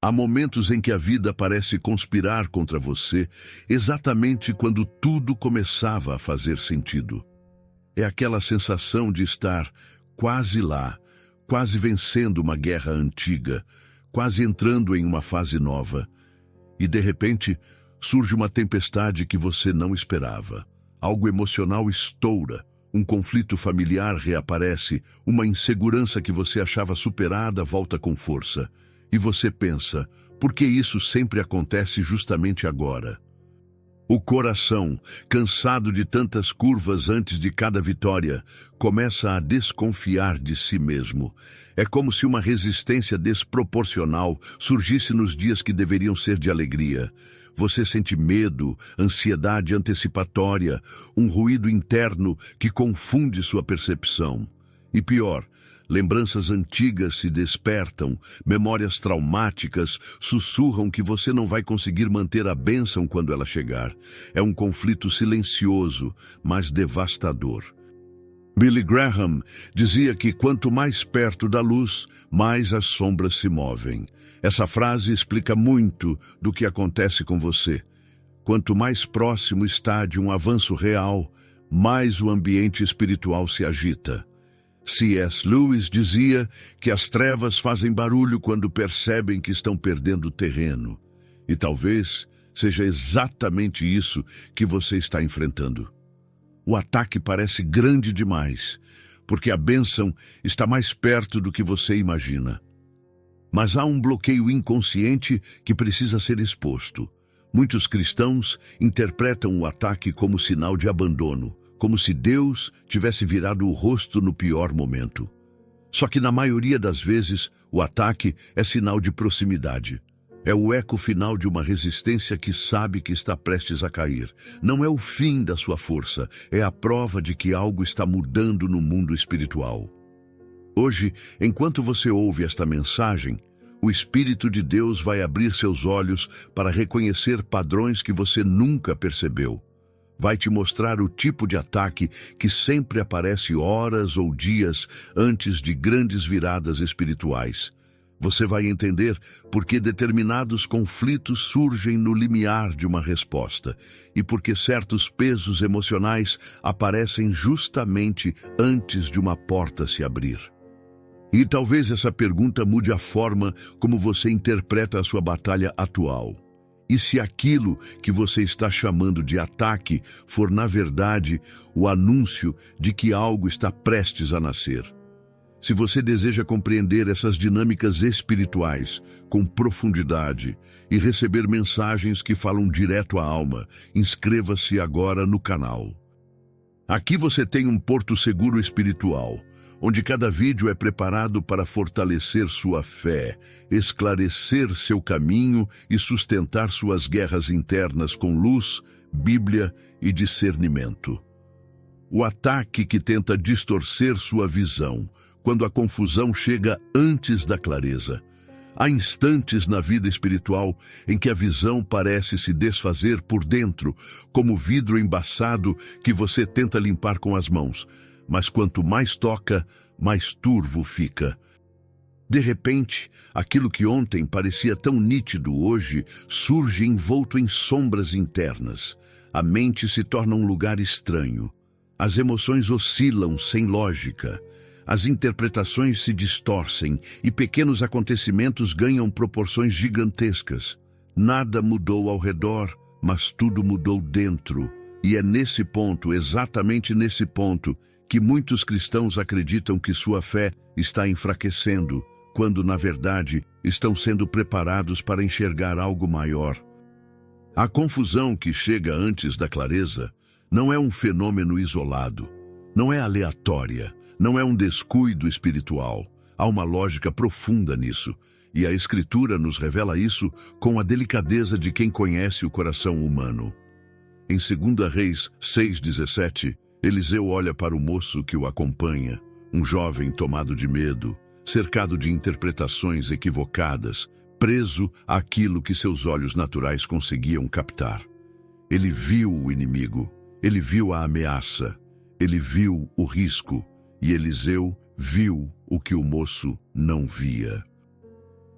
Há momentos em que a vida parece conspirar contra você, exatamente quando tudo começava a fazer sentido. É aquela sensação de estar quase lá, quase vencendo uma guerra antiga, quase entrando em uma fase nova. E de repente, surge uma tempestade que você não esperava. Algo emocional estoura, um conflito familiar reaparece, uma insegurança que você achava superada volta com força. E você pensa, por que isso sempre acontece justamente agora? O coração, cansado de tantas curvas antes de cada vitória, começa a desconfiar de si mesmo. É como se uma resistência desproporcional surgisse nos dias que deveriam ser de alegria. Você sente medo, ansiedade antecipatória, um ruído interno que confunde sua percepção. E pior, lembranças antigas se despertam, memórias traumáticas sussurram que você não vai conseguir manter a bênção quando ela chegar. É um conflito silencioso, mas devastador. Billy Graham dizia que quanto mais perto da luz, mais as sombras se movem. Essa frase explica muito do que acontece com você. Quanto mais próximo está de um avanço real, mais o ambiente espiritual se agita. C.S. Lewis dizia que as trevas fazem barulho quando percebem que estão perdendo terreno. E talvez seja exatamente isso que você está enfrentando. O ataque parece grande demais, porque a bênção está mais perto do que você imagina. Mas há um bloqueio inconsciente que precisa ser exposto. Muitos cristãos interpretam o ataque como sinal de abandono, como se Deus tivesse virado o rosto no pior momento. Só que na maioria das vezes, o ataque é sinal de proximidade. É o eco final de uma resistência que sabe que está prestes a cair. Não é o fim da sua força, é a prova de que algo está mudando no mundo espiritual. Hoje, enquanto você ouve esta mensagem, o Espírito de Deus vai abrir seus olhos para reconhecer padrões que você nunca percebeu. Vai te mostrar o tipo de ataque que sempre aparece horas ou dias antes de grandes viradas espirituais. Você vai entender por que determinados conflitos surgem no limiar de uma resposta e por que certos pesos emocionais aparecem justamente antes de uma porta se abrir. E talvez essa pergunta mude a forma como você interpreta a sua batalha atual. E se aquilo que você está chamando de ataque for, na verdade, o anúncio de que algo está prestes a nascer? Se você deseja compreender essas dinâmicas espirituais com profundidade e receber mensagens que falam direto à alma, inscreva-se agora no canal. Aqui você tem um porto seguro espiritual, onde cada vídeo é preparado para fortalecer sua fé, esclarecer seu caminho e sustentar suas guerras internas com luz, Bíblia e discernimento. O ataque que tenta distorcer sua visão, quando a confusão chega antes da clareza. Há instantes na vida espiritual em que a visão parece se desfazer por dentro, como vidro embaçado que você tenta limpar com as mãos. Mas quanto mais toca, mais turvo fica. De repente, aquilo que ontem parecia tão nítido hoje surge envolto em sombras internas. A mente se torna um lugar estranho. As emoções oscilam sem lógica. As interpretações se distorcem e pequenos acontecimentos ganham proporções gigantescas. Nada mudou ao redor, mas tudo mudou dentro. E é nesse ponto, exatamente nesse ponto, que muitos cristãos acreditam que sua fé está enfraquecendo, quando, na verdade, estão sendo preparados para enxergar algo maior. A confusão que chega antes da clareza não é um fenômeno isolado, não é aleatória, não é um descuido espiritual. Há uma lógica profunda nisso, e a Escritura nos revela isso com a delicadeza de quem conhece o coração humano. Em 2 Reis 6,17, Eliseu olha para o moço que o acompanha, um jovem tomado de medo, cercado de interpretações equivocadas, preso àquilo que seus olhos naturais conseguiam captar. Ele viu o inimigo, ele viu a ameaça, ele viu o risco, e Eliseu viu o que o moço não via.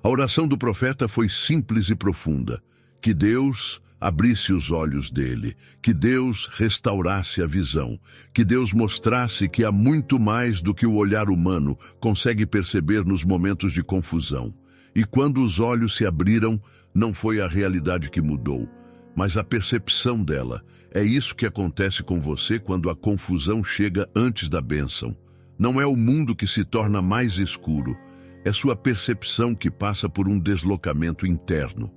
A oração do profeta foi simples e profunda. Que Deus abrisse os olhos dele, que Deus restaurasse a visão, que Deus mostrasse que há muito mais do que o olhar humano consegue perceber nos momentos de confusão. E quando os olhos se abriram, não foi a realidade que mudou, mas a percepção dela. É isso que acontece com você quando a confusão chega antes da bênção. Não é o mundo que se torna mais escuro, é sua percepção que passa por um deslocamento interno.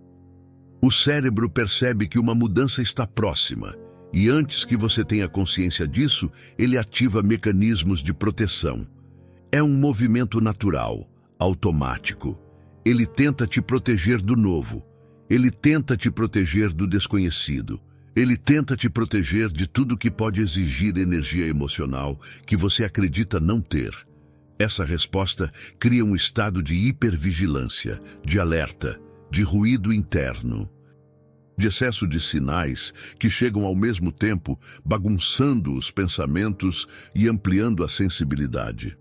O cérebro percebe que uma mudança está próxima, e antes que você tenha consciência disso, ele ativa mecanismos de proteção. É um movimento natural, automático. Ele tenta te proteger do novo. Ele tenta te proteger do desconhecido. Ele tenta te proteger de tudo que pode exigir energia emocional que você acredita não ter. Essa resposta cria um estado de hipervigilância, de alerta, de ruído interno, de excesso de sinais que chegam ao mesmo tempo, bagunçando os pensamentos e ampliando a sensibilidade.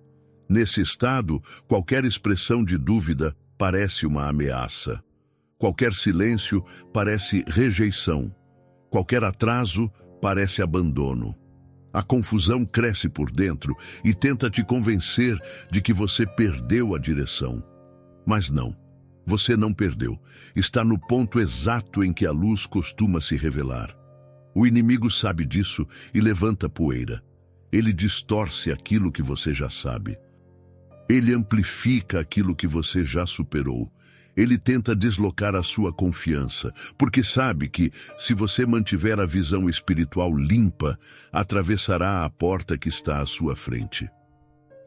Nesse estado, qualquer expressão de dúvida parece uma ameaça. Qualquer silêncio parece rejeição. Qualquer atraso parece abandono. A confusão cresce por dentro e tenta te convencer de que você perdeu a direção. Mas não, você não perdeu. Está no ponto exato em que a luz costuma se revelar. O inimigo sabe disso e levanta poeira. Ele distorce aquilo que você já sabe. Ele amplifica aquilo que você já superou. Ele tenta deslocar a sua confiança, porque sabe que, se você mantiver a visão espiritual limpa, atravessará a porta que está à sua frente.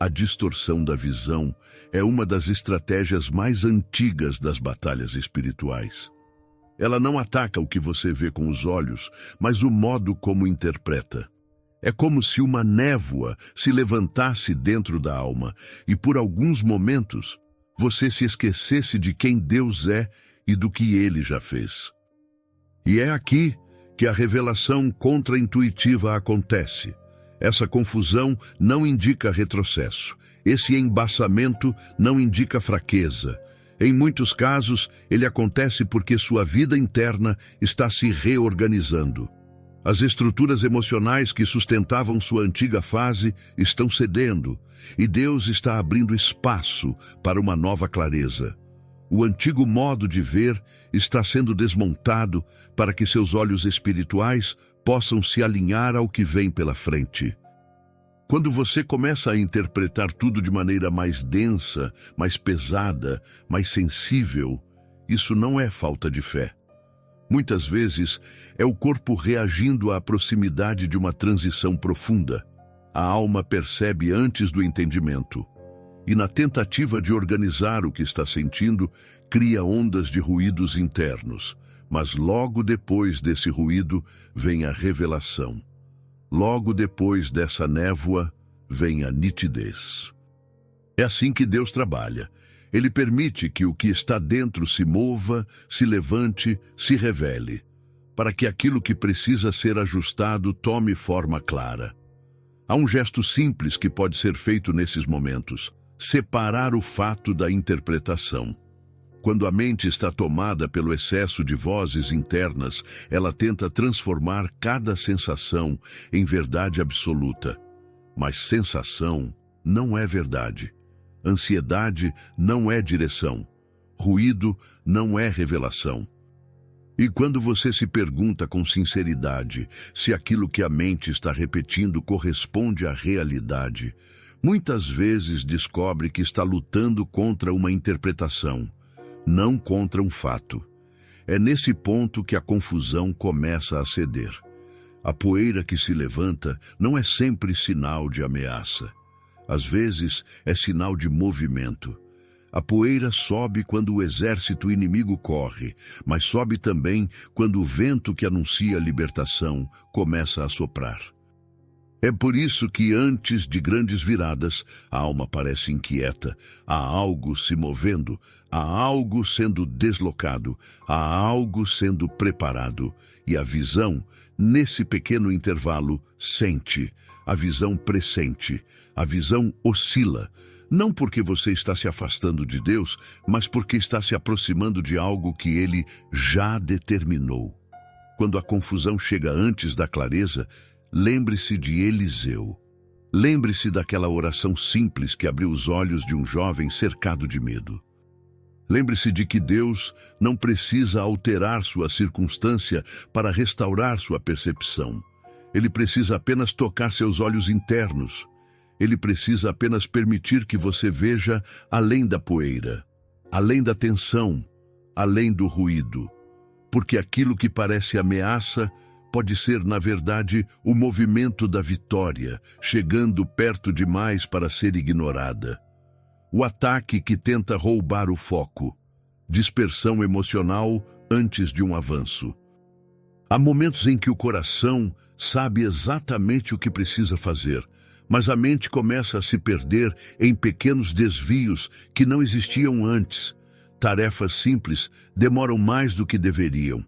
A distorção da visão é uma das estratégias mais antigas das batalhas espirituais. Ela não ataca o que você vê com os olhos, mas o modo como interpreta. É como se uma névoa se levantasse dentro da alma e, por alguns momentos, você se esquecesse de quem Deus é e do que Ele já fez. E é aqui que a revelação contra-intuitiva acontece. Essa confusão não indica retrocesso. Esse embaçamento não indica fraqueza. Em muitos casos, ele acontece porque sua vida interna está se reorganizando. As estruturas emocionais que sustentavam sua antiga fase estão cedendo, e Deus está abrindo espaço para uma nova clareza. O antigo modo de ver está sendo desmontado para que seus olhos espirituais possam se alinhar ao que vem pela frente. Quando você começa a interpretar tudo de maneira mais densa, mais pesada, mais sensível, isso não é falta de fé. Muitas vezes, é o corpo reagindo à proximidade de uma transição profunda. A alma percebe antes do entendimento. E na tentativa de organizar o que está sentindo, cria ondas de ruídos internos. Mas logo depois desse ruído, vem a revelação. Logo depois dessa névoa, vem a nitidez. É assim que Deus trabalha. Ele permite que o que está dentro se mova, se levante, se revele, para que aquilo que precisa ser ajustado tome forma clara. Há um gesto simples que pode ser feito nesses momentos: separar o fato da interpretação. Quando a mente está tomada pelo excesso de vozes internas, ela tenta transformar cada sensação em verdade absoluta. Mas sensação não é verdade. Ansiedade não é direção. Ruído não é revelação. E quando você se pergunta com sinceridade se aquilo que a mente está repetindo corresponde à realidade, muitas vezes descobre que está lutando contra uma interpretação, não contra um fato. É nesse ponto que a confusão começa a ceder. A poeira que se levanta não é sempre sinal de ameaça. Às vezes, é sinal de movimento. A poeira sobe quando o exército inimigo corre, mas sobe também quando o vento que anuncia a libertação começa a soprar. É por isso que antes de grandes viradas, a alma parece inquieta. Há algo se movendo, há algo sendo deslocado, há algo sendo preparado. E a visão, nesse pequeno intervalo, sente. A visão pressente. A visão oscila. Não porque você está se afastando de Deus, mas porque está se aproximando de algo que Ele já determinou. Quando a confusão chega antes da clareza, lembre-se de Eliseu. Lembre-se daquela oração simples que abriu os olhos de um jovem cercado de medo. Lembre-se de que Deus não precisa alterar sua circunstância para restaurar sua percepção. Ele precisa apenas tocar seus olhos internos. Ele precisa apenas permitir que você veja além da poeira, além da tensão, além do ruído. Porque aquilo que parece ameaça pode ser, na verdade, o movimento da vitória, chegando perto demais para ser ignorada. O ataque que tenta roubar o foco. Dispersão emocional antes de um avanço. Há momentos em que o coração sabe exatamente o que precisa fazer, mas a mente começa a se perder em pequenos desvios que não existiam antes. Tarefas simples demoram mais do que deveriam.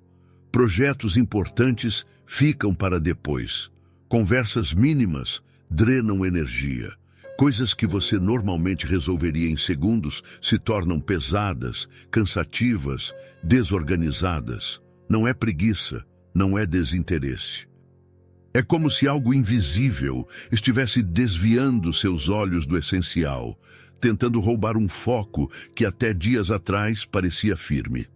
Projetos importantes ficam para depois. Conversas mínimas drenam energia. Coisas que você normalmente resolveria em segundos se tornam pesadas, cansativas, desorganizadas. Não é preguiça, não é desinteresse. É como se algo invisível estivesse desviando seus olhos do essencial, tentando roubar um foco que até dias atrás parecia firme.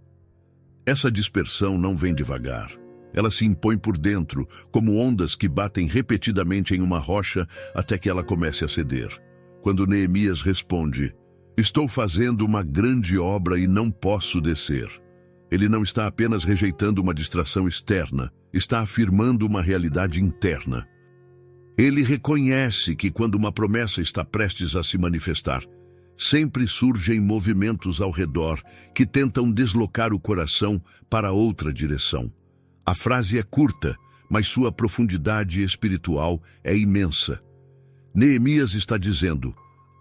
Essa dispersão não vem devagar. Ela se impõe por dentro, como ondas que batem repetidamente em uma rocha até que ela comece a ceder. Quando Neemias responde, "Estou fazendo uma grande obra e não posso descer." Ele não está apenas rejeitando uma distração externa, está afirmando uma realidade interna. Ele reconhece que quando uma promessa está prestes a se manifestar, sempre surgem movimentos ao redor que tentam deslocar o coração para outra direção. A frase é curta, mas sua profundidade espiritual é imensa. Neemias está dizendo,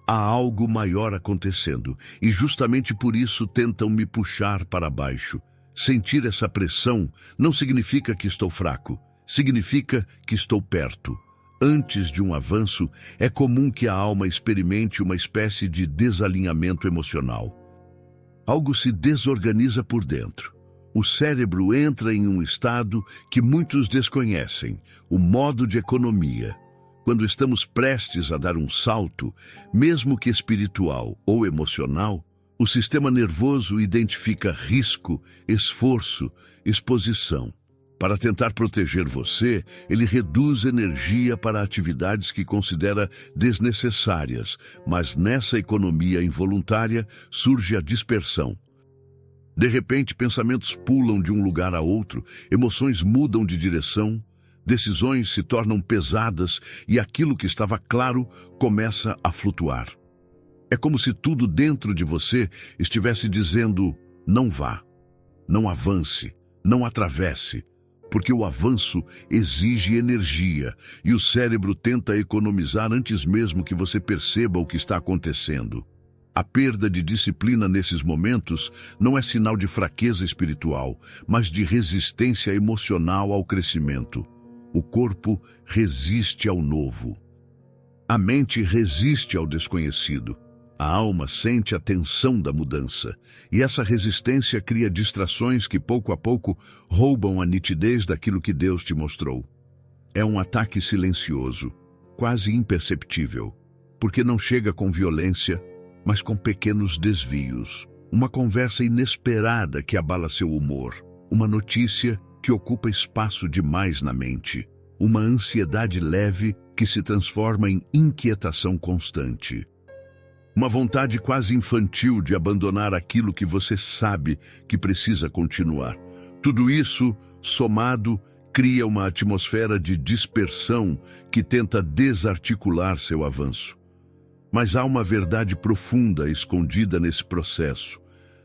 há algo maior acontecendo, e justamente por isso tentam me puxar para baixo. Sentir essa pressão não significa que estou fraco, significa que estou perto. Antes de um avanço, é comum que a alma experimente uma espécie de desalinhamento emocional. Algo se desorganiza por dentro. O cérebro entra em um estado que muitos desconhecem, o modo de economia. Quando estamos prestes a dar um salto, mesmo que espiritual ou emocional, o sistema nervoso identifica risco, esforço, exposição. Para tentar proteger você, ele reduz energia para atividades que considera desnecessárias, mas nessa economia involuntária surge a dispersão. De repente, pensamentos pulam de um lugar a outro, emoções mudam de direção, decisões se tornam pesadas e aquilo que estava claro começa a flutuar. É como se tudo dentro de você estivesse dizendo, não vá, não avance, não atravesse, porque o avanço exige energia e o cérebro tenta economizar antes mesmo que você perceba o que está acontecendo. A perda de disciplina nesses momentos não é sinal de fraqueza espiritual, mas de resistência emocional ao crescimento. O corpo resiste ao novo. A mente resiste ao desconhecido. A alma sente a tensão da mudança, e essa resistência cria distrações que pouco a pouco roubam a nitidez daquilo que Deus te mostrou. É um ataque silencioso, quase imperceptível, porque não chega com violência, mas com pequenos desvios. Uma conversa inesperada que abala seu humor, uma notícia que ocupa espaço demais na mente, uma ansiedade leve que se transforma em inquietação constante. Uma vontade quase infantil de abandonar aquilo que você sabe que precisa continuar. Tudo isso, somado, cria uma atmosfera de dispersão que tenta desarticular seu avanço. Mas há uma verdade profunda escondida nesse processo.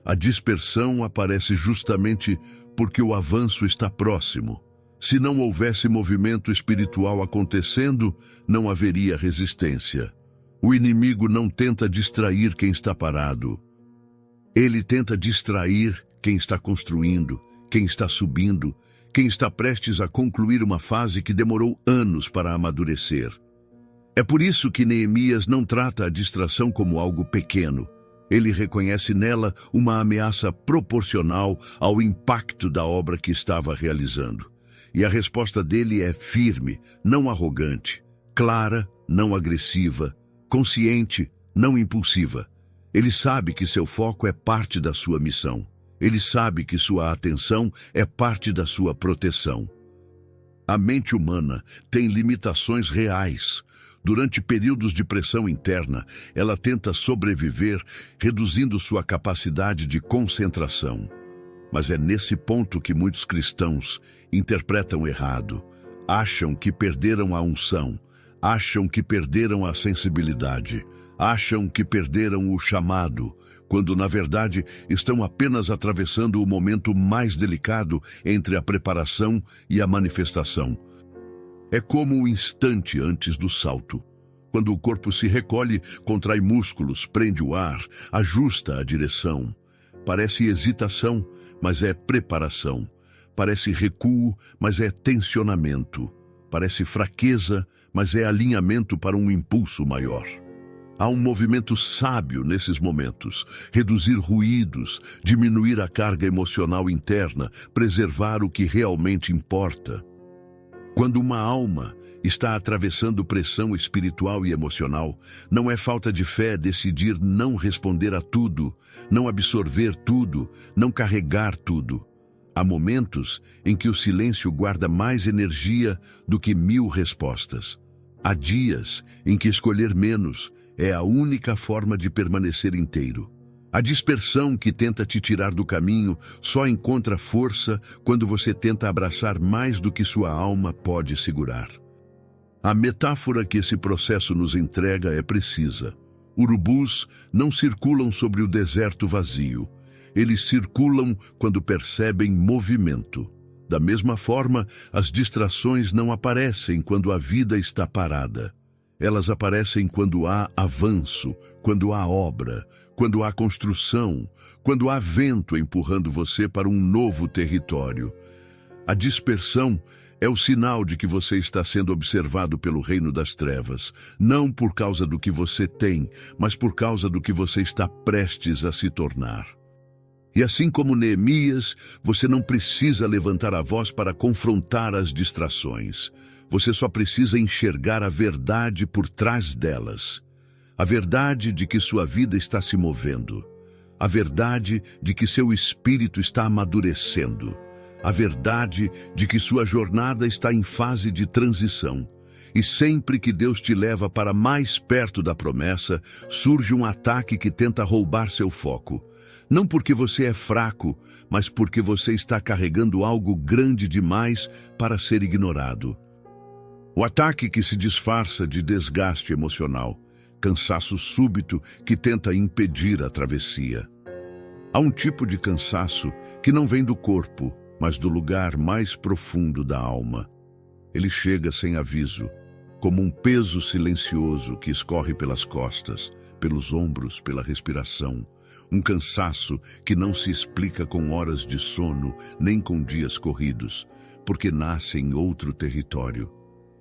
A dispersão aparece justamente porque o avanço está próximo. Se não houvesse movimento espiritual acontecendo, não haveria resistência. O inimigo não tenta distrair quem está parado. Ele tenta distrair quem está construindo, quem está subindo, quem está prestes a concluir uma fase que demorou anos para amadurecer. É por isso que Neemias não trata a distração como algo pequeno. Ele reconhece nela uma ameaça proporcional ao impacto da obra que estava realizando. E a resposta dele é firme, não arrogante, clara, não agressiva, consciente, não impulsiva. Ele sabe que seu foco é parte da sua missão. Ele sabe que sua atenção é parte da sua proteção. A mente humana tem limitações reais. Durante períodos de pressão interna, ela tenta sobreviver, reduzindo sua capacidade de concentração. Mas é nesse ponto que muitos cristãos interpretam errado. Acham que perderam a unção, acham que perderam a sensibilidade, acham que perderam o chamado, quando na verdade estão apenas atravessando o momento mais delicado entre a preparação e a manifestação. É como o instante antes do salto. Quando o corpo se recolhe, contrai músculos, prende o ar, ajusta a direção. Parece hesitação, mas é preparação. Parece recuo, mas é tensionamento. Parece fraqueza, mas é alinhamento para um impulso maior. Há um movimento sábio nesses momentos: reduzir ruídos, diminuir a carga emocional interna, preservar o que realmente importa. Quando uma alma está atravessando pressão espiritual e emocional, não é falta de fé decidir não responder a tudo, não absorver tudo, não carregar tudo. Há momentos em que o silêncio guarda mais energia do que 1000 respostas. Há dias em que escolher menos é a única forma de permanecer inteiro. A dispersão que tenta te tirar do caminho só encontra força quando você tenta abraçar mais do que sua alma pode segurar. A metáfora que esse processo nos entrega é precisa. Urubus não circulam sobre o deserto vazio. Eles circulam quando percebem movimento. Da mesma forma, as distrações não aparecem quando a vida está parada. Elas aparecem quando há avanço, quando há obra, quando há construção, quando há vento empurrando você para um novo território. A dispersão é o sinal de que você está sendo observado pelo reino das trevas, não por causa do que você tem, mas por causa do que você está prestes a se tornar. E assim como Neemias, você não precisa levantar a voz para confrontar as distrações. Você só precisa enxergar a verdade por trás delas. A verdade de que sua vida está se movendo. A verdade de que seu espírito está amadurecendo. A verdade de que sua jornada está em fase de transição. E sempre que Deus te leva para mais perto da promessa, surge um ataque que tenta roubar seu foco. Não porque você é fraco, mas porque você está carregando algo grande demais para ser ignorado. O ataque que se disfarça de desgaste emocional, cansaço súbito que tenta impedir a travessia. Há um tipo de cansaço que não vem do corpo, mas do lugar mais profundo da alma. Ele chega sem aviso, como um peso silencioso que escorre pelas costas, pelos ombros, pela respiração. Um cansaço que não se explica com horas de sono, nem com dias corridos, porque nasce em outro território.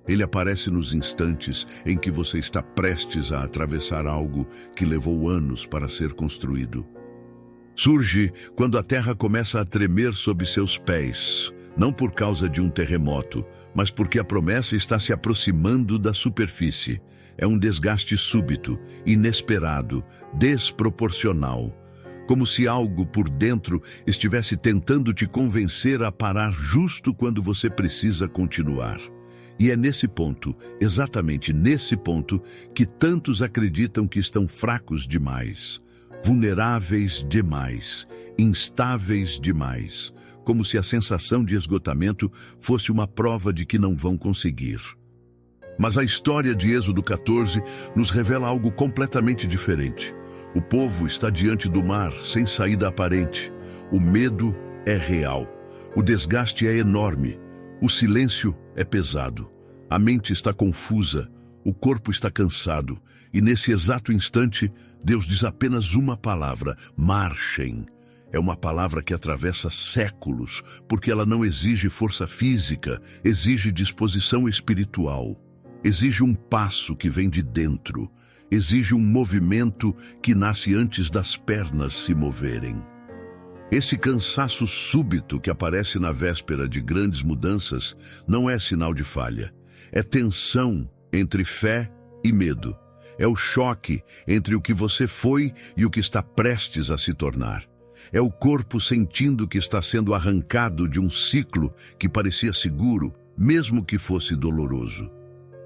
Ele aparece nos instantes em que você está prestes a atravessar algo que levou anos para ser construído. Surge quando a terra começa a tremer sob seus pés, não por causa de um terremoto, mas porque a promessa está se aproximando da superfície. É um desgaste súbito, inesperado, desproporcional, como se algo por dentro estivesse tentando te convencer a parar justo quando você precisa continuar. E é nesse ponto, exatamente nesse ponto, que tantos acreditam que estão fracos demais, vulneráveis demais, instáveis demais, como se a sensação de esgotamento fosse uma prova de que não vão conseguir. Mas a história de Êxodo 14 nos revela algo completamente diferente. O povo está diante do mar, sem saída aparente. O medo é real. O desgaste é enorme. O silêncio é pesado. A mente está confusa. O corpo está cansado. E nesse exato instante, Deus diz apenas uma palavra: marchem. É uma palavra que atravessa séculos, porque ela não exige força física, exige disposição espiritual. exige um passo que vem de dentro, exige um movimento que nasce antes das pernas se moverem. Esse cansaço súbito que aparece na véspera de grandes mudanças não é sinal de falha. É tensão entre fé e medo. É o choque entre o que você foi e o que está prestes a se tornar. É o corpo sentindo que está sendo arrancado de um ciclo que parecia seguro, mesmo que fosse doloroso.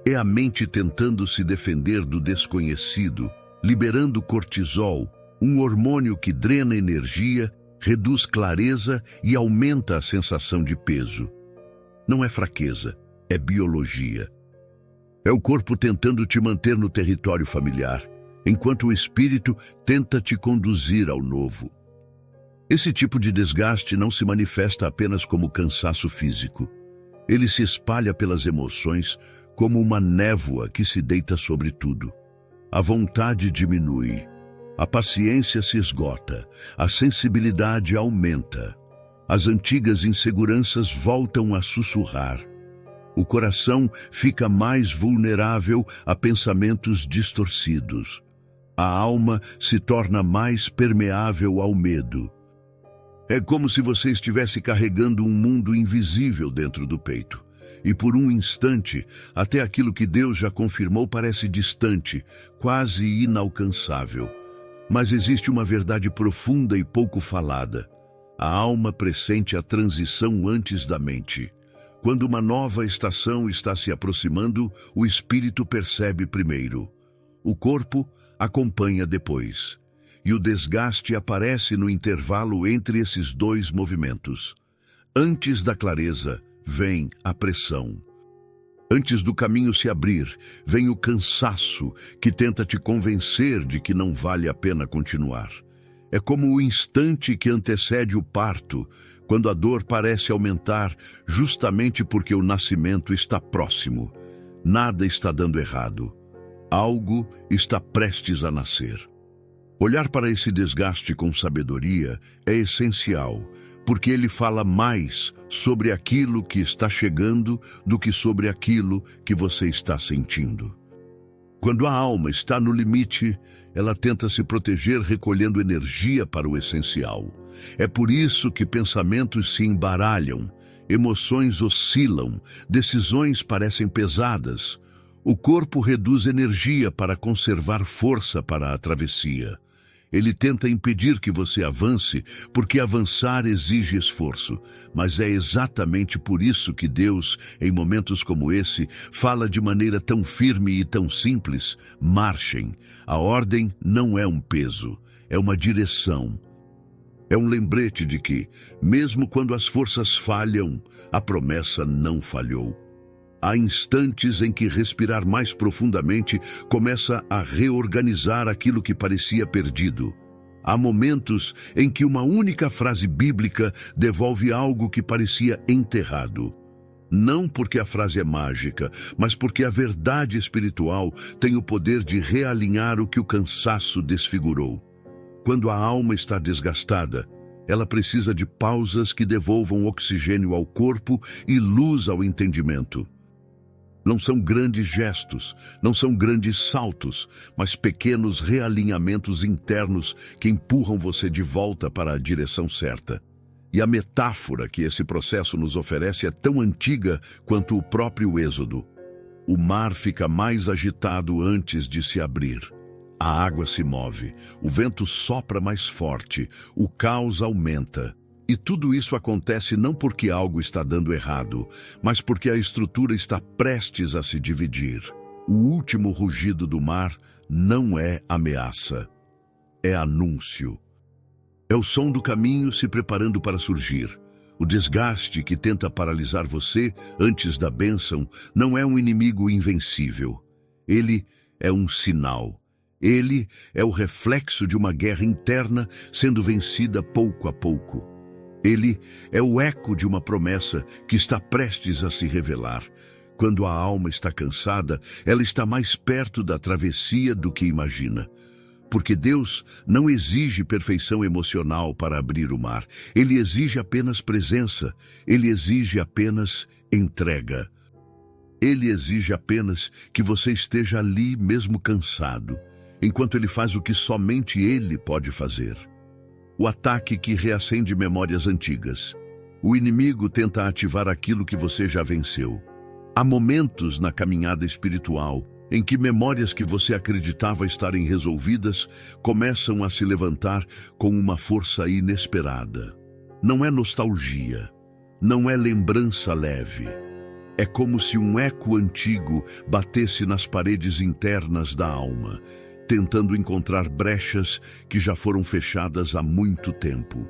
É a mente tentando se defender do desconhecido, liberando cortisol, um hormônio que drena energia, reduz clareza e aumenta a sensação de peso. Não é fraqueza, é biologia. É o corpo tentando te manter no território familiar, enquanto o espírito tenta te conduzir ao novo. Esse tipo de desgaste não se manifesta apenas como cansaço físico. Ele se espalha pelas emoções como uma névoa que se deita sobre tudo. A vontade diminui, a paciência se esgota, a sensibilidade aumenta. As antigas inseguranças voltam a sussurrar. O coração fica mais vulnerável a pensamentos distorcidos. A alma se torna mais permeável ao medo. É como se você estivesse carregando um mundo invisível dentro do peito. E por um instante, até aquilo que Deus já confirmou parece distante, quase inalcançável. Mas existe uma verdade profunda e pouco falada. A alma pressente a transição antes da mente. Quando uma nova estação está se aproximando, o espírito percebe primeiro. O corpo acompanha depois. E o desgaste aparece no intervalo entre esses dois movimentos. Antes da clareza, vem a pressão. Antes do caminho se abrir, vem o cansaço que tenta te convencer de que não vale a pena continuar. É como o instante que antecede o parto, quando a dor parece aumentar justamente porque o nascimento está próximo. Nada está dando errado. Algo está prestes a nascer. Olhar para esse desgaste com sabedoria é essencial, porque ele fala mais sobre aquilo que está chegando do que sobre aquilo que você está sentindo. Quando a alma está no limite, ela tenta se proteger recolhendo energia para o essencial. É por isso que pensamentos se embaralham, emoções oscilam, decisões parecem pesadas. O corpo reduz energia para conservar força para a travessia. Ele tenta impedir que você avance, porque avançar exige esforço. Mas é exatamente por isso que Deus, em momentos como esse, fala de maneira tão firme e tão simples: marchem. A ordem não é um peso, é uma direção. É um lembrete de que, mesmo quando as forças falham, a promessa não falhou. Há instantes em que respirar mais profundamente começa a reorganizar aquilo que parecia perdido. Há momentos em que uma única frase bíblica devolve algo que parecia enterrado. Não porque a frase é mágica, mas porque a verdade espiritual tem o poder de realinhar o que o cansaço desfigurou. Quando a alma está desgastada, ela precisa de pausas que devolvam oxigênio ao corpo e luz ao entendimento. Não são grandes gestos, não são grandes saltos, mas pequenos realinhamentos internos que empurram você de volta para a direção certa. E a metáfora que esse processo nos oferece é tão antiga quanto o próprio Êxodo. O mar fica mais agitado antes de se abrir. A água se move, o vento sopra mais forte, o caos aumenta. E tudo isso acontece não porque algo está dando errado, mas porque a estrutura está prestes a se dividir. O último rugido do mar não é ameaça, é anúncio. É o som do caminho se preparando para surgir. O desgaste que tenta paralisar você antes da bênção não é um inimigo invencível. Ele é um sinal. Ele é o reflexo de uma guerra interna sendo vencida pouco a pouco. Ele é o eco de uma promessa que está prestes a se revelar. Quando a alma está cansada, ela está mais perto da travessia do que imagina. Porque Deus não exige perfeição emocional para abrir o mar. Ele exige apenas presença. Ele exige apenas entrega. Ele exige apenas que você esteja ali mesmo cansado, enquanto ele faz o que somente ele pode fazer. O ataque que reacende memórias antigas. O inimigo tenta ativar aquilo que você já venceu. Há momentos na caminhada espiritual em que memórias que você acreditava estarem resolvidas começam a se levantar com uma força inesperada. Não é nostalgia, não é lembrança leve. É como se um eco antigo batesse nas paredes internas da alma, tentando encontrar brechas que já foram fechadas há muito tempo.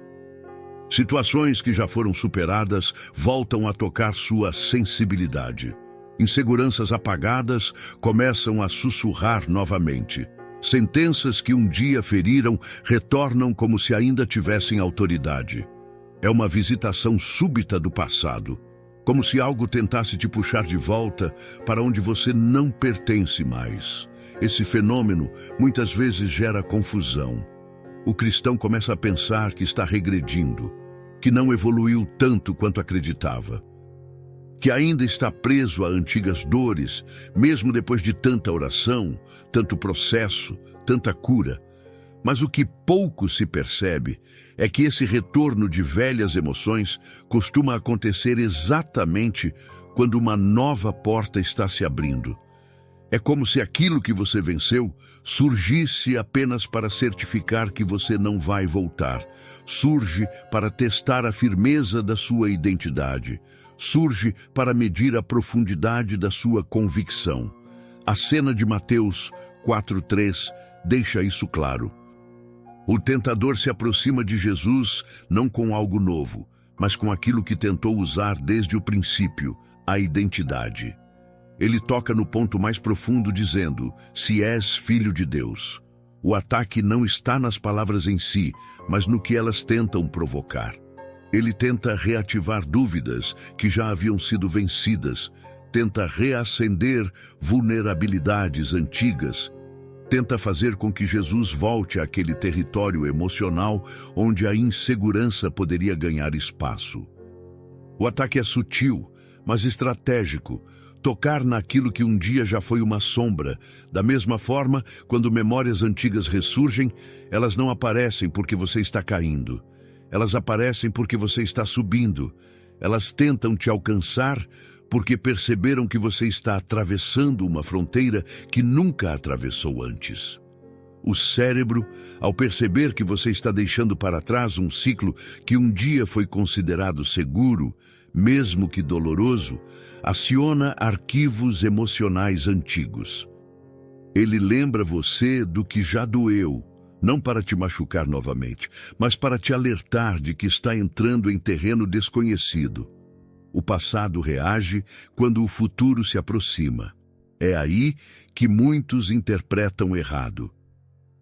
Situações que já foram superadas voltam a tocar sua sensibilidade. Inseguranças apagadas começam a sussurrar novamente. Sentenças que um dia feriram retornam como se ainda tivessem autoridade. É uma visitação súbita do passado, como se algo tentasse te puxar de volta para onde você não pertence mais. Esse fenômeno muitas vezes gera confusão. O cristão começa a pensar que está regredindo, que não evoluiu tanto quanto acreditava, que ainda está preso a antigas dores, mesmo depois de tanta oração, tanto processo, tanta cura. Mas o que pouco se percebe é que esse retorno de velhas emoções costuma acontecer exatamente quando uma nova porta está se abrindo. É como se aquilo que você venceu surgisse apenas para certificar que você não vai voltar. Surge para testar a firmeza da sua identidade. Surge para medir a profundidade da sua convicção. A cena de Mateus 4:3 deixa isso claro. O tentador se aproxima de Jesus não com algo novo, mas com aquilo que tentou usar desde o princípio, a identidade. Ele toca no ponto mais profundo dizendo, se és filho de Deus. O ataque não está nas palavras em si, mas no que elas tentam provocar. Ele tenta reativar dúvidas que já haviam sido vencidas, tenta reacender vulnerabilidades antigas, tenta fazer com que Jesus volte àquele território emocional onde a insegurança poderia ganhar espaço. O ataque é sutil, mas estratégico. Tocar naquilo que um dia já foi uma sombra. Da mesma forma, quando memórias antigas ressurgem, elas não aparecem porque você está caindo. Elas aparecem porque você está subindo. Elas tentam te alcançar porque perceberam que você está atravessando uma fronteira que nunca atravessou antes. O cérebro, ao perceber que você está deixando para trás um ciclo que um dia foi considerado seguro, mesmo que doloroso, aciona arquivos emocionais antigos. Ele lembra você do que já doeu, não para te machucar novamente, mas para te alertar de que está entrando em terreno desconhecido. O passado reage quando o futuro se aproxima. É aí que muitos interpretam errado.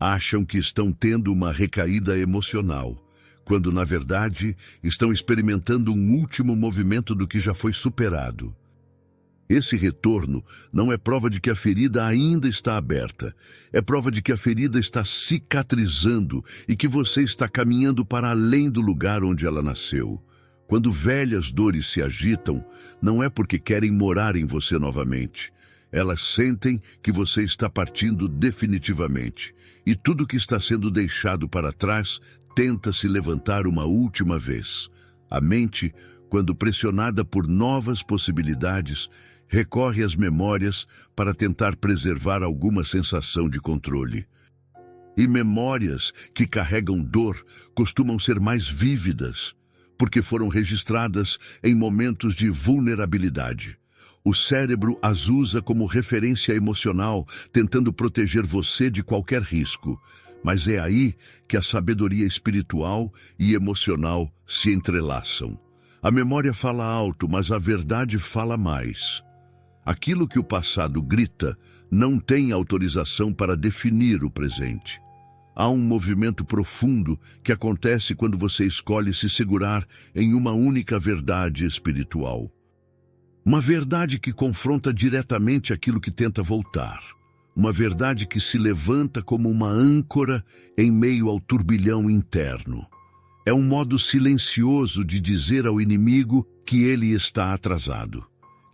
Acham que estão tendo uma recaída emocional, quando, na verdade, estão experimentando um último movimento do que já foi superado. Esse retorno não é prova de que a ferida ainda está aberta. É prova de que a ferida está cicatrizando e que você está caminhando para além do lugar onde ela nasceu. Quando velhas dores se agitam, não é porque querem morar em você novamente. Elas sentem que você está partindo definitivamente. E tudo que está sendo deixado para trás tenta se levantar uma última vez. A mente, quando pressionada por novas possibilidades, recorre às memórias para tentar preservar alguma sensação de controle. E memórias que carregam dor costumam ser mais vívidas, porque foram registradas em momentos de vulnerabilidade. O cérebro as usa como referência emocional, tentando proteger você de qualquer risco. Mas é aí que a sabedoria espiritual e emocional se entrelaçam. A memória fala alto, mas a verdade fala mais. Aquilo que o passado grita não tem autorização para definir o presente. Há um movimento profundo que acontece quando você escolhe se segurar em uma única verdade espiritual. Uma verdade que confronta diretamente aquilo que tenta voltar. Uma verdade que se levanta como uma âncora em meio ao turbilhão interno. É um modo silencioso de dizer ao inimigo que ele está atrasado,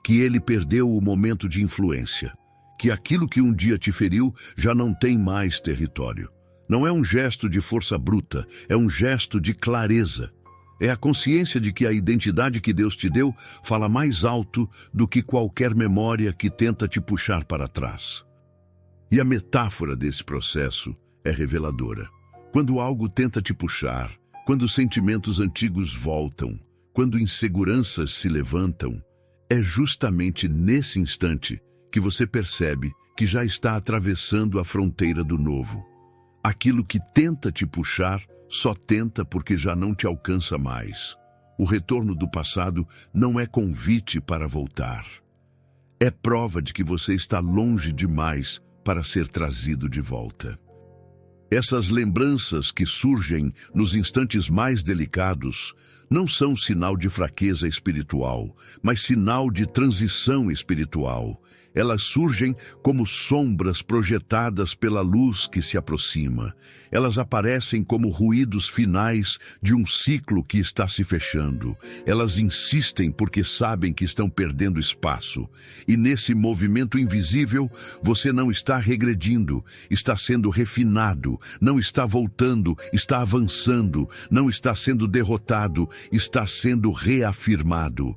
que ele perdeu o momento de influência, que aquilo que um dia te feriu já não tem mais território. Não é um gesto de força bruta, é um gesto de clareza. É a consciência de que a identidade que Deus te deu fala mais alto do que qualquer memória que tenta te puxar para trás. E a metáfora desse processo é reveladora. Quando algo tenta te puxar, quando sentimentos antigos voltam, quando inseguranças se levantam, é justamente nesse instante que você percebe que já está atravessando a fronteira do novo. Aquilo que tenta te puxar só tenta porque já não te alcança mais. O retorno do passado não é convite para voltar. É prova de que você está longe demais para ser trazido de volta. Essas lembranças que surgem nos instantes mais delicados não são sinal de fraqueza espiritual, mas sinal de transição espiritual. Elas surgem como sombras projetadas pela luz que se aproxima. Elas aparecem como ruídos finais de um ciclo que está se fechando. Elas insistem porque sabem que estão perdendo espaço. E nesse movimento invisível, você não está regredindo, está sendo refinado, não está voltando, está avançando, não está sendo derrotado, está sendo reafirmado.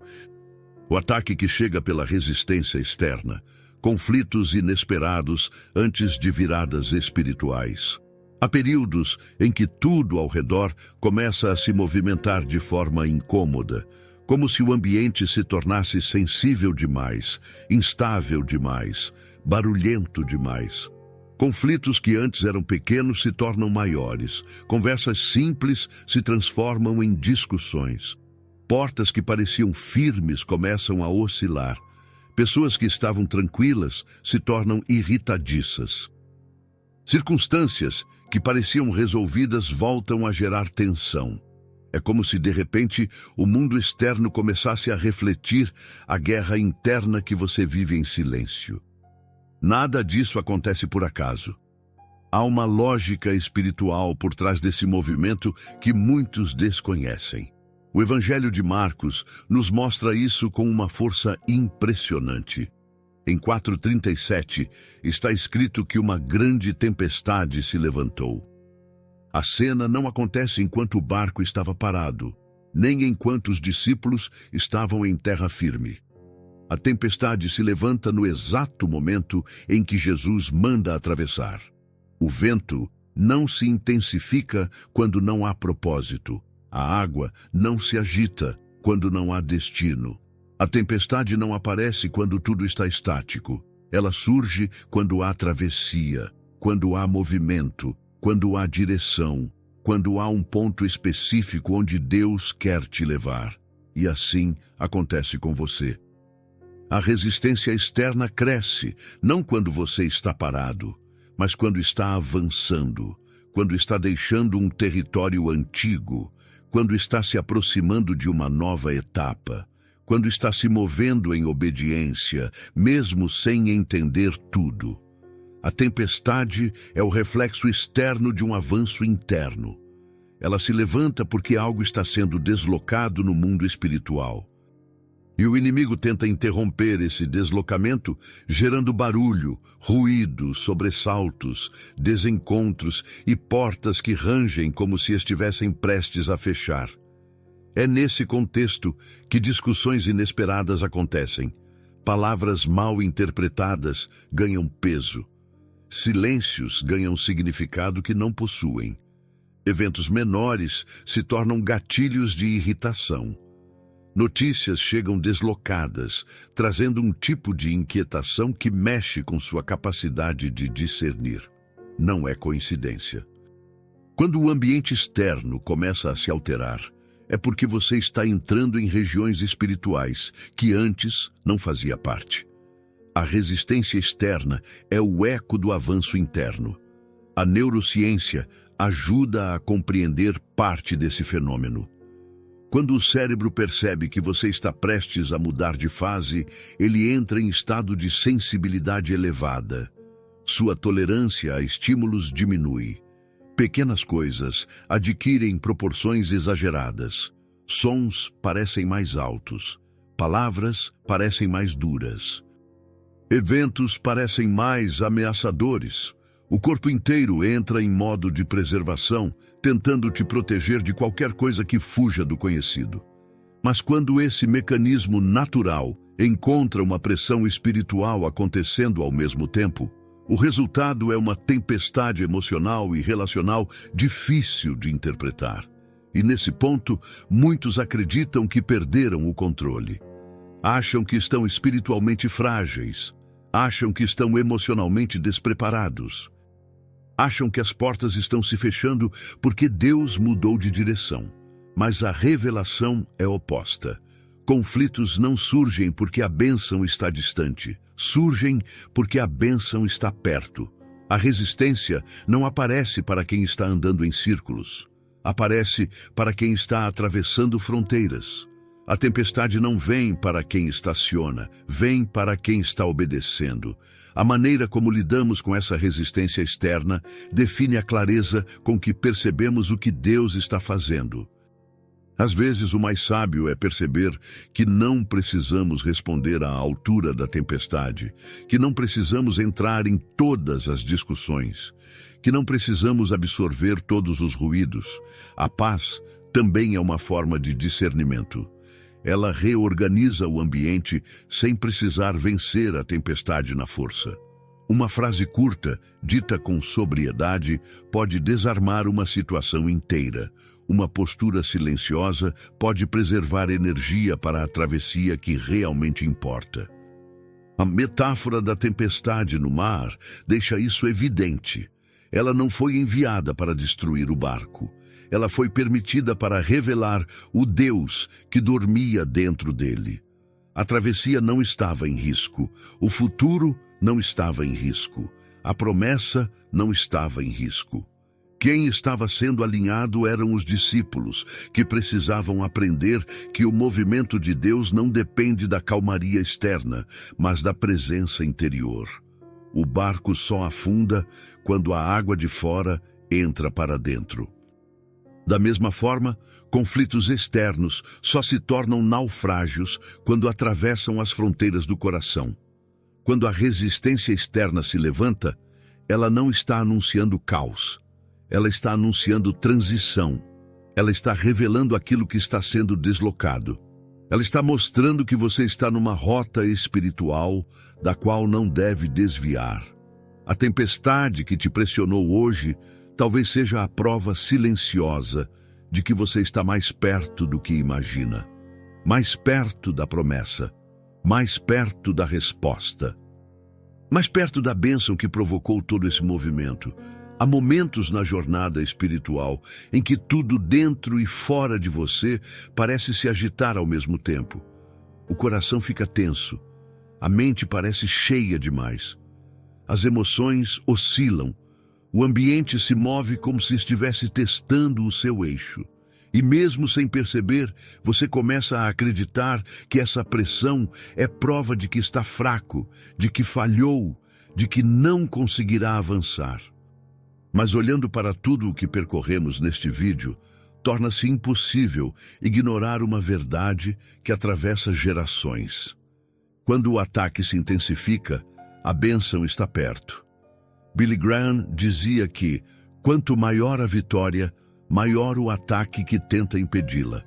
O ataque que chega pela resistência externa, conflitos inesperados antes de viradas espirituais. Há períodos em que tudo ao redor começa a se movimentar de forma incômoda, como se o ambiente se tornasse sensível demais, instável demais, barulhento demais. Conflitos que antes eram pequenos se tornam maiores, conversas simples se transformam em discussões. Portas que pareciam firmes começam a oscilar. Pessoas que estavam tranquilas se tornam irritadiças. Circunstâncias que pareciam resolvidas voltam a gerar tensão. É como se, de repente, o mundo externo começasse a refletir a guerra interna que você vive em silêncio. Nada disso acontece por acaso. Há uma lógica espiritual por trás desse movimento que muitos desconhecem. O Evangelho de Marcos nos mostra isso com uma força impressionante. Em 4:37 está escrito que uma grande tempestade se levantou. A cena não acontece enquanto o barco estava parado, nem enquanto os discípulos estavam em terra firme. A tempestade se levanta no exato momento em que Jesus manda atravessar. O vento não se intensifica quando não há propósito. A água não se agita quando não há destino. A tempestade não aparece quando tudo está estático. Ela surge quando há travessia, quando há movimento, quando há direção, quando há um ponto específico onde Deus quer te levar. E assim acontece com você. A resistência externa cresce, não quando você está parado, mas quando está avançando, quando está deixando um território antigo, quando está se aproximando de uma nova etapa, quando está se movendo em obediência, mesmo sem entender tudo. A tempestade é o reflexo externo de um avanço interno. Ela se levanta porque algo está sendo deslocado no mundo espiritual. E o inimigo tenta interromper esse deslocamento, gerando barulho, ruído, sobressaltos, desencontros e portas que rangem como se estivessem prestes a fechar. É nesse contexto que discussões inesperadas acontecem. Palavras mal interpretadas ganham peso. Silêncios ganham significado que não possuem. Eventos menores se tornam gatilhos de irritação. Notícias chegam deslocadas, trazendo um tipo de inquietação que mexe com sua capacidade de discernir. Não é coincidência. Quando o ambiente externo começa a se alterar, é porque você está entrando em regiões espirituais que antes não fazia parte. A resistência externa é o eco do avanço interno. A neurociência ajuda a compreender parte desse fenômeno. Quando o cérebro percebe que você está prestes a mudar de fase, ele entra em estado de sensibilidade elevada. Sua tolerância a estímulos diminui. Pequenas coisas adquirem proporções exageradas. Sons parecem mais altos. palavras parecem mais duras. Eventos parecem mais ameaçadores. O corpo inteiro entra em modo de preservação, tentando te proteger de qualquer coisa que fuja do conhecido. Mas quando esse mecanismo natural encontra uma pressão espiritual acontecendo ao mesmo tempo, o resultado é uma tempestade emocional e relacional difícil de interpretar. E nesse ponto, muitos acreditam que perderam o controle. Acham que estão espiritualmente frágeis. Acham que estão emocionalmente despreparados. Acham que as portas estão se fechando porque Deus mudou de direção. Mas a revelação é oposta. Conflitos não surgem porque a bênção está distante. Surgem porque a bênção está perto. A resistência não aparece para quem está andando em círculos. Aparece para quem está atravessando fronteiras. A tempestade não vem para quem estaciona, vem para quem está obedecendo. A maneira como lidamos com essa resistência externa define a clareza com que percebemos o que Deus está fazendo. Às vezes, o mais sábio é perceber que não precisamos responder à altura da tempestade, que não precisamos entrar em todas as discussões, que não precisamos absorver todos os ruídos. A paz também é uma forma de discernimento. Ela reorganiza o ambiente sem precisar vencer a tempestade na força. Uma frase curta, dita com sobriedade, pode desarmar uma situação inteira. Uma postura silenciosa pode preservar energia para a travessia que realmente importa. A metáfora da tempestade no mar deixa isso evidente. Ela não foi enviada para destruir o barco. Ela foi permitida para revelar o Deus que dormia dentro dele. A travessia não estava em risco. O futuro não estava em risco. A promessa não estava em risco. Quem estava sendo alinhado eram os discípulos, que precisavam aprender que o movimento de Deus não depende da calmaria externa, mas da presença interior. O barco só afunda quando a água de fora entra para dentro. Da mesma forma, conflitos externos só se tornam naufrágios quando atravessam as fronteiras do coração. Quando a resistência externa se levanta, ela não está anunciando caos. Ela está anunciando transição. Ela está revelando aquilo que está sendo deslocado. Ela está mostrando que você está numa rota espiritual da qual não deve desviar. A tempestade que te pressionou hoje talvez seja a prova silenciosa de que você está mais perto do que imagina. Mais perto da promessa. Mais perto da resposta. Mais perto da bênção que provocou todo esse movimento. Há momentos na jornada espiritual em que tudo dentro e fora de você parece se agitar ao mesmo tempo. O coração fica tenso, a mente parece cheia demais. As emoções oscilam, o ambiente se move como se estivesse testando o seu eixo. E mesmo sem perceber, você começa a acreditar que essa pressão é prova de que está fraco, de que falhou, de que não conseguirá avançar. Mas olhando para tudo o que percorremos neste vídeo, torna-se impossível ignorar uma verdade que atravessa gerações. Quando o ataque se intensifica, a bênção está perto. Billy Graham dizia que, quanto maior a vitória, maior o ataque que tenta impedi-la.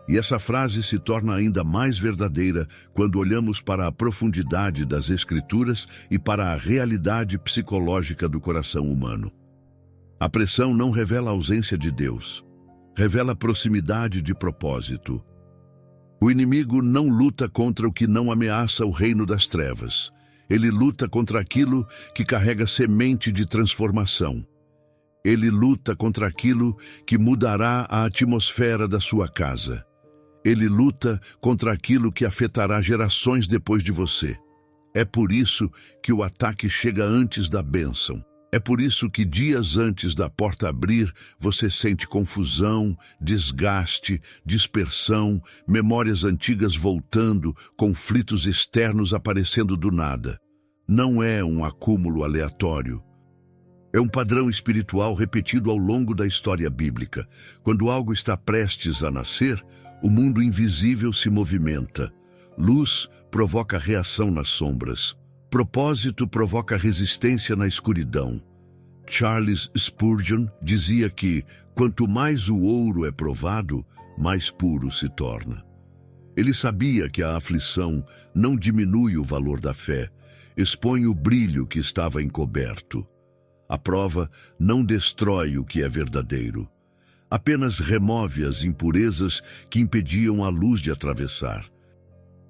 E essa frase se torna ainda mais verdadeira quando olhamos para a profundidade das Escrituras e para a realidade psicológica do coração humano. A pressão não revela a ausência de Deus, revela proximidade de propósito. O inimigo não luta contra o que não ameaça o reino das trevas. Ele luta contra aquilo que carrega semente de transformação. Ele luta contra aquilo que mudará a atmosfera da sua casa. Ele luta contra aquilo que afetará gerações depois de você. É por isso que o ataque chega antes da bênção. É por isso que dias antes da porta abrir, você sente confusão, desgaste, dispersão, memórias antigas voltando, conflitos externos aparecendo do nada. Não é um acúmulo aleatório. É um padrão espiritual repetido ao longo da história bíblica. Quando algo está prestes a nascer, o mundo invisível se movimenta. Luz provoca reação nas sombras. Propósito provoca resistência na escuridão. Charles Spurgeon dizia que, quanto mais o ouro é provado, mais puro se torna. Ele sabia que a aflição não diminui o valor da fé, expõe o brilho que estava encoberto. A prova não destrói o que é verdadeiro, apenas remove as impurezas que impediam a luz de atravessar.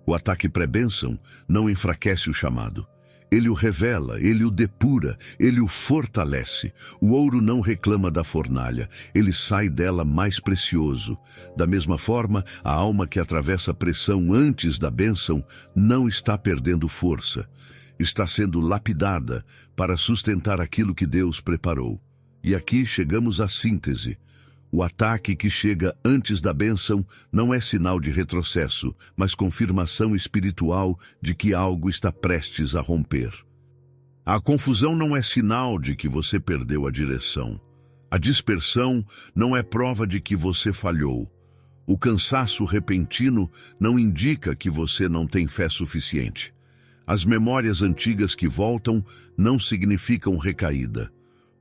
O ataque pré-bênção não enfraquece o chamado. Ele o revela, ele o depura, ele o fortalece. O ouro não reclama da fornalha, ele sai dela mais precioso. Da mesma forma, a alma que atravessa a pressão antes da bênção não está perdendo força. Está sendo lapidada para sustentar aquilo que Deus preparou. E aqui chegamos à síntese. O ataque que chega antes da bênção não é sinal de retrocesso, mas confirmação espiritual de que algo está prestes a romper. A confusão não é sinal de que você perdeu a direção. A dispersão não é prova de que você falhou. O cansaço repentino não indica que você não tem fé suficiente. As memórias antigas que voltam não significam recaída.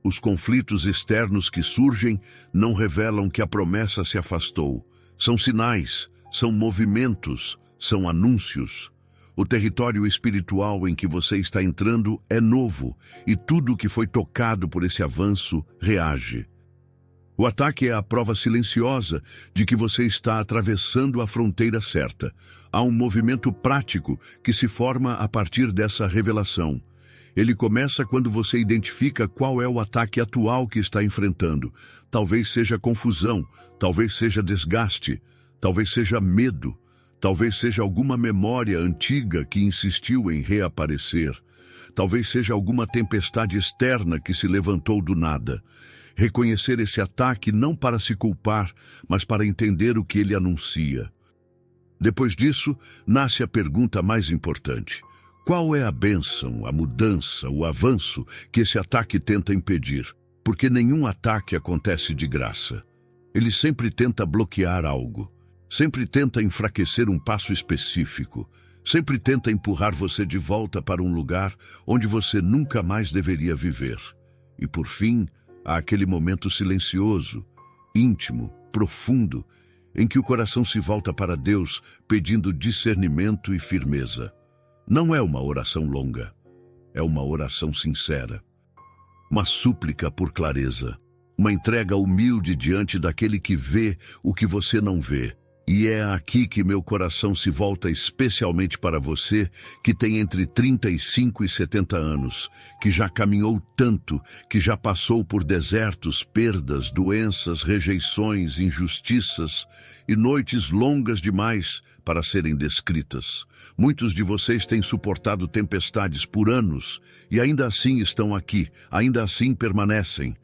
Os conflitos externos que surgem não revelam que a promessa se afastou. São sinais, são movimentos, são anúncios. O território espiritual em que você está entrando é novo e tudo que foi tocado por esse avanço reage. O ataque é a prova silenciosa de que você está atravessando a fronteira certa. Há um movimento prático que se forma a partir dessa revelação. Ele começa quando você identifica qual é o ataque atual que está enfrentando. Talvez seja confusão, talvez seja desgaste, talvez seja medo, talvez seja alguma memória antiga que insistiu em reaparecer. Talvez seja alguma tempestade externa que se levantou do nada. Reconhecer esse ataque não para se culpar, mas para entender o que ele anuncia. Depois disso, nasce a pergunta mais importante. Qual é a bênção, a mudança, o avanço que esse ataque tenta impedir? Porque nenhum ataque acontece de graça. Ele sempre tenta bloquear algo. Sempre tenta enfraquecer um passo específico. Sempre tenta empurrar você de volta para um lugar onde você nunca mais deveria viver. E por fim, há aquele momento silencioso, íntimo, profundo, em que o coração se volta para Deus pedindo discernimento e firmeza. Não é uma oração longa, é uma oração sincera. Uma súplica por clareza, uma entrega humilde diante daquele que vê o que você não vê. E é aqui que meu coração se volta especialmente para você, que tem entre 35 e 70 anos, que já caminhou tanto, que já passou por desertos, perdas, doenças, rejeições, injustiças e noites longas demais para serem descritas. Muitos de vocês têm suportado tempestades por anos e ainda assim estão aqui, ainda assim permanecem.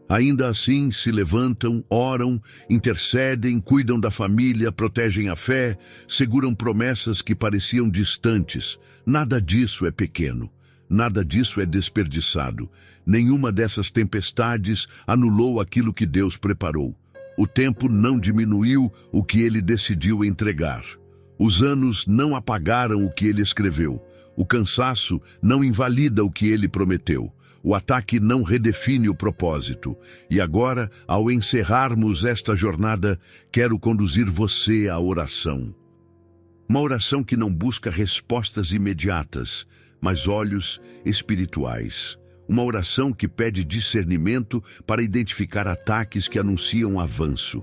Ainda assim se levantam, oram, intercedem, cuidam da família, protegem a fé, seguram promessas que pareciam distantes. Nada disso é pequeno, nada disso é desperdiçado. Nenhuma dessas tempestades anulou aquilo que Deus preparou. O tempo não diminuiu o que ele decidiu entregar. Os anos não apagaram o que ele escreveu. O cansaço não invalida o que ele prometeu. O ataque não redefine o propósito. E agora, ao encerrarmos esta jornada, quero conduzir você à oração. Uma oração que não busca respostas imediatas, mas olhos espirituais. Uma oração que pede discernimento para identificar ataques que anunciam avanço.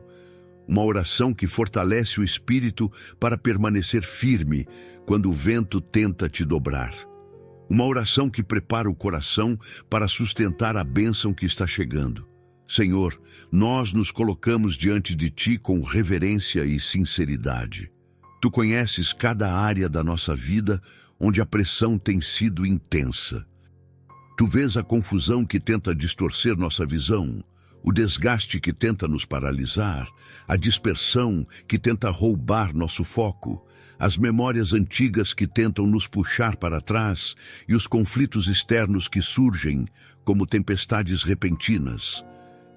Uma oração que fortalece o espírito para permanecer firme quando o vento tenta te dobrar. Uma oração que prepara o coração para sustentar a bênção que está chegando. Senhor, nós nos colocamos diante de Ti com reverência e sinceridade. Tu conheces cada área da nossa vida onde a pressão tem sido intensa. Tu vês a confusão que tenta distorcer nossa visão, o desgaste que tenta nos paralisar, a dispersão que tenta roubar nosso foco, as memórias antigas que tentam nos puxar para trás e os conflitos externos que surgem como tempestades repentinas.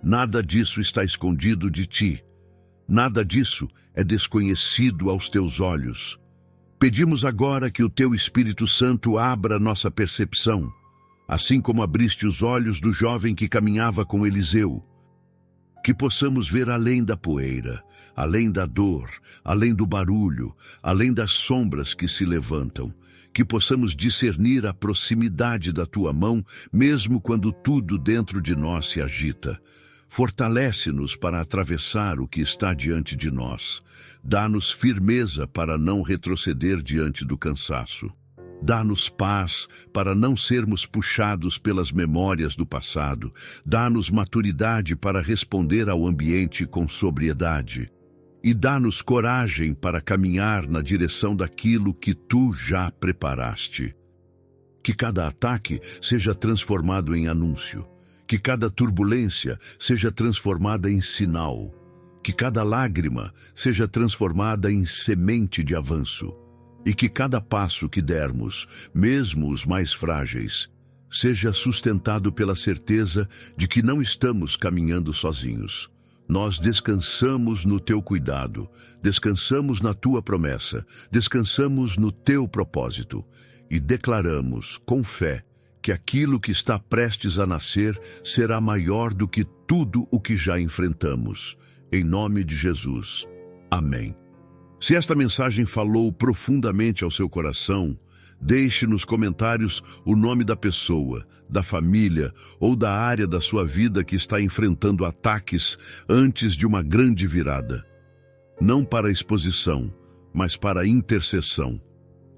Nada disso está escondido de Ti. Nada disso é desconhecido aos Teus olhos. Pedimos agora que o Teu Espírito Santo abra nossa percepção, assim como abriste os olhos do jovem que caminhava com Eliseu. Que possamos ver além da poeira, além da dor, além do barulho, além das sombras que se levantam. Que possamos discernir a proximidade da Tua mão, mesmo quando tudo dentro de nós se agita. Fortalece-nos para atravessar o que está diante de nós. Dá-nos firmeza para não retroceder diante do cansaço. Dá-nos paz para não sermos puxados pelas memórias do passado. Dá-nos maturidade para responder ao ambiente com sobriedade. E dá-nos coragem para caminhar na direção daquilo que Tu já preparaste. Que cada ataque seja transformado em anúncio. Que cada turbulência seja transformada em sinal. Que cada lágrima seja transformada em semente de avanço. E que cada passo que dermos, mesmo os mais frágeis, seja sustentado pela certeza de que não estamos caminhando sozinhos. Nós descansamos no Teu cuidado, descansamos na Tua promessa, descansamos no Teu propósito e declaramos, com fé, que aquilo que está prestes a nascer será maior do que tudo o que já enfrentamos. Em nome de Jesus. Amém. Se esta mensagem falou profundamente ao seu coração, deixe nos comentários o nome da pessoa, da família ou da área da sua vida que está enfrentando ataques antes de uma grande virada. Não para exposição, mas para intercessão.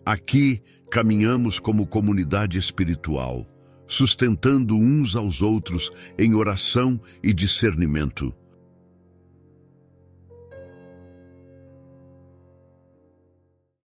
Aqui caminhamos como comunidade espiritual, sustentando uns aos outros em oração e discernimento.